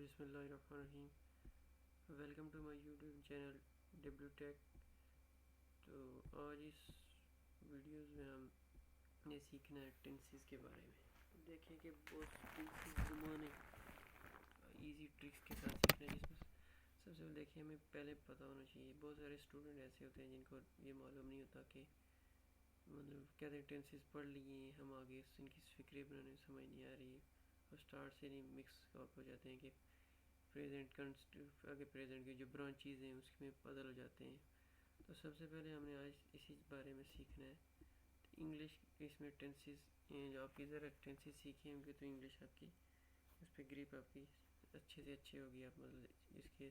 بسم اللہ الرحمن الرحیم. Welcome to my YouTube channel W tech. تو آج اس ویڈیوز میں ہم نے سیکھنا ہے ٹینسز کے بارے میں. دیکھیں کہ بہت ٹینسز زمانے ایزی ٹرکس کے ساتھ سیکھنا ہے، جس میں سب سے پہلے دیکھیں ہمیں پہلے پتہ ہونا چاہیے. بہت سارے اسٹوڈنٹ ایسے ہوتے ہیں جن کو یہ معلوم نہیں ہوتا کہ مطلب کہتے ہیں ٹینسز پڑھ لیے ہم آگے ان کی فکریں بنانے میں سمجھ نہیں آ رہی ہے، اور اسٹارٹ سے نہیں مکس اپ ہو جاتے ہیں کہ پریزنٹ آگے پریزنٹ کی جو برانچیز ہیں اس میں بدل ہو جاتے ہیں. تو سب سے پہلے ہم نے آج اسی بارے میں سیکھنا ہے. انگلش اس میں ٹینسز جو آپ کی ذرا ٹینسز سیکھیں ہوں گے تو انگلش آپ کی اس پہ گریپ آپ کی اچھے سے اچھی ہوگی. آپ مطلب اس کے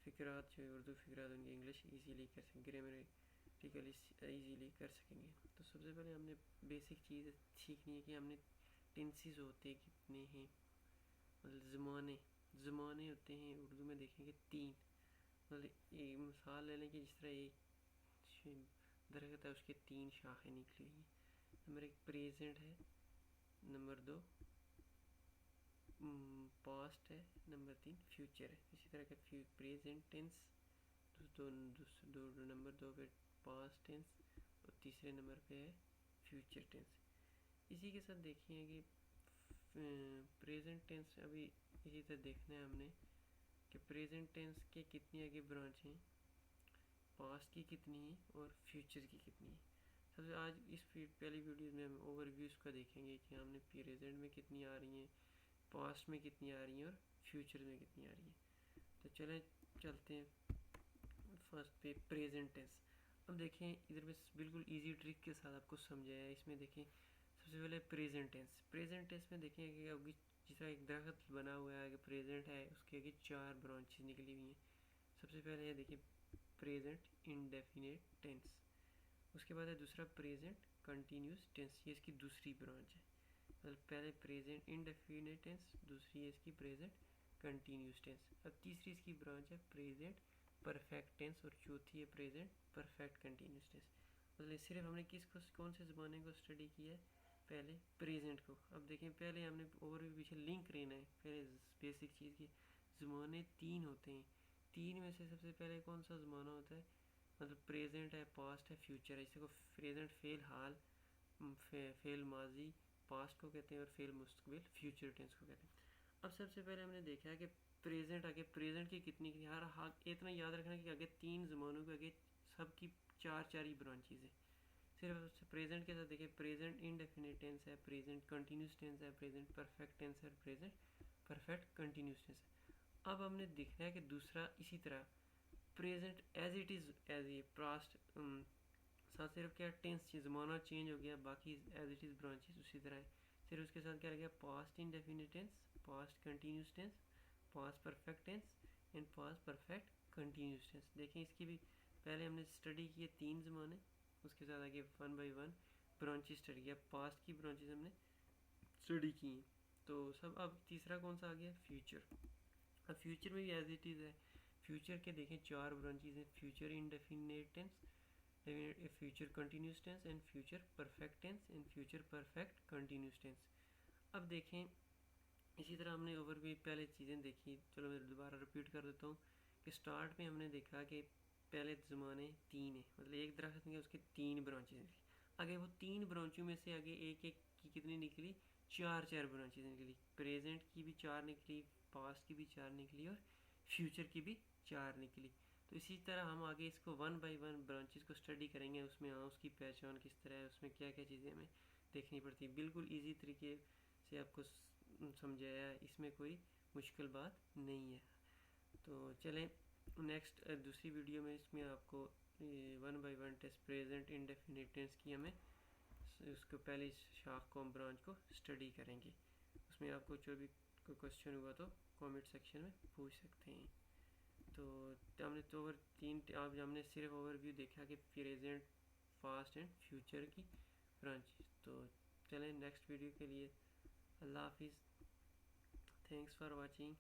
فکرات جو اردو فکرات ان کی انگلش ایزیلی کر سکیں، گرامیٹیکلی ایزیلی کر سکیں گے. تو سب سے پہلے ہم نے بیسک چیز سیکھنی ہے کہ ہم نے ٹینسز ہوتے کتنے ہیں. مطلب زمانے ہوتے ہیں اردو میں دیکھیں گے 3. مطلب ایک مثال لے لیں کہ جس طرح ایک درخت ہے اس کے 3 شاخیں نکلی ہوئی ہیں. نمبر 1 پریزنٹ ہے، نمبر 2 پاسٹ ہے، نمبر 3 فیوچر ہے. اسی طرح کا پریزنٹ ٹینس نمبر 2 پہ پاسٹ ٹینس اور تیسرے نمبر پہ ہے فیوچر ٹینس. اسی کے ساتھ دیکھیں کہ پریزنٹ ٹینس ابھی اسی طرح دیکھنا ہے ہم نے کہ پریزنٹ ٹینس کے کتنی آگے برانچ ہیں، پاسٹ کی کتنی ہیں اور فیوچر کی کتنی ہیں. سب سے آج اس پہلی ویڈیوز میں ہم اوور ویوز کا دیکھیں گے کہ ہم نے پریزنٹ میں کتنی آ رہی ہیں، پاسٹ میں کتنی آ رہی ہیں اور فیوچر میں کتنی آ رہی ہیں. تو چلتے ہیں فرسٹ پہ پریزنٹ ٹینس. اب دیکھیں ادھر میں بالکل ایزی ٹرک کے ساتھ آپ کو سمجھایا ہے. اس میں دیکھیں سب سے پہلے پریزنٹ ٹینس میں دیکھیں کہ ابھی جس طرح ایک درخت بنا ہوا ہے، اگر پریزنٹ ہے اس کے آگے 4 برانچز نکلی ہوئی ہیں. سب سے پہلے یہ دیکھیں پریزنٹ انڈیفینٹ ٹینس. اس کے بعد ہے دوسرا پریزنٹ کنٹینیوس ٹینس، یہ اس کی دوسری برانچ ہے. مطلب پہلے پریزنٹ انڈیفینٹ ٹینس، دوسری ہے اس کی پریزنٹ کنٹینیوس ٹینس. اب تیسری اس کی برانچ ہے پریزنٹ پرفیکٹ ٹینس اور چوتھی ہے پریزنٹ پرفیکٹ کنٹینیوس ٹینس. مطلب صرف ہم نے کون سے زمانے کو اسٹڈی کیا ہے، پہلے پریزنٹ کو. اب دیکھیں پہلے ہم نے اوور بھی پیچھے لنک لینا ہے. پہلے بیسک چیز کی زمانے 3 ہوتے ہیں. 3 میں سے سب سے پہلے کون سا زمانہ ہوتا ہے، مطلب پریزنٹ ہے، پاسٹ ہے، فیوچر ہے. اس کو پریزنٹ فعل حال، فعل ماضی پاسٹ کو کہتے ہیں اور فعل مستقبل فیوچر ٹینس کو کہتے ہیں. اب سب سے پہلے ہم نے دیکھا ہے کہ پریزنٹ آگے پریزنٹ کی کتنی ہر اتنا یاد رکھنا کہ آگے 3 زمانوں کے آگے سب کی 4 ہی برانچیز ہیں. صرف پریزنٹ کے ساتھ دیکھیں پریزنٹ انڈیفینٹ ٹینس ہے، پریزنٹ کنٹینیوس ٹینس ہے، پریزنٹ پرفیکٹ ٹینس ہے اور پریزنٹ پرفیکٹ کنٹینیوس ٹینس ہے. اب ہم نے دیکھنا ہے کہ دوسرا اسی طرح present as it is as a past ساتھ صرف کیا ٹینس زمانہ چینج ہو گیا، باقی ایز اٹ از برانچیز اسی طرح ہے. صرف اس کے ساتھ کیا رہ گیا past indefinite tense, past continuous tense, past perfect tense and past perfect continuous tense. دیکھیں اس کی بھی پہلے ہم نے اسٹڈی کیے 3 زمانے، اس کے ساتھ آگے 1 بائی 1 برانچیز اسٹڈی کیا. پاسٹ کی برانچیز ہم نے اسٹڈی کی ہیں. تو سب اب تیسرا کون سا آ گیا، فیوچر. اب فیوچر میں بھی ایز اٹ از ہے. فیوچر کے دیکھیں 4 برانچیز ہیں، future indefinite tense, future continuous tense and future perfect tense and future perfect continuous tense. اب دیکھیں اسی طرح ہم نے اوور بھی پہلے چیزیں دیکھی. چلو میں دوبارہ رپیٹ کر دیتا ہوں کہ سٹارٹ میں ہم نے دیکھا کہ پہلے زمانے 3 ہیں، مطلب ایک درخت میں اس کے 3 برانچیز نکلی. آگے وہ 3 برانچوں میں سے آگے ایک کی کتنی نکلی، 4 برانچیز نکلی. پریزنٹ کی بھی 4 نکلی، پاسٹ کی بھی 4 نکلی اور فیوچر کی بھی 4 نکلی. تو اسی طرح ہم آگے اس کو 1 بائی 1 برانچیز کو اسٹڈی کریں گے. اس میں اس کی پہچان کس طرح ہے، اس میں کیا کیا چیزیں ہمیں دیکھنی پڑتی ہیں. بالکل ایزی طریقے سے آپ کو سمجھایا ہے، اس میں کوئی مشکل بات نہیں ہے. تو چلیں نیکسٹ دوسری ویڈیو میں اس میں آپ کو 1 by 1 test present indefinite tense کی ہمیں اس کو پہلی شاخ کو برانچ کو اسٹڈی کریں گے. اس میں آپ کو جو بھی کوئی کوشچن ہوا تو کامنٹ سیکشن میں پوچھ سکتے ہیں. تو ہم نے تو ہم نے صرف اوور ویو دیکھا کہ پریزنٹ، پاسٹ اینڈ فیوچر کی برانچ. تو چلیں نیکسٹ ویڈیو کے لیے اللہ حافظ. Thanks for watching.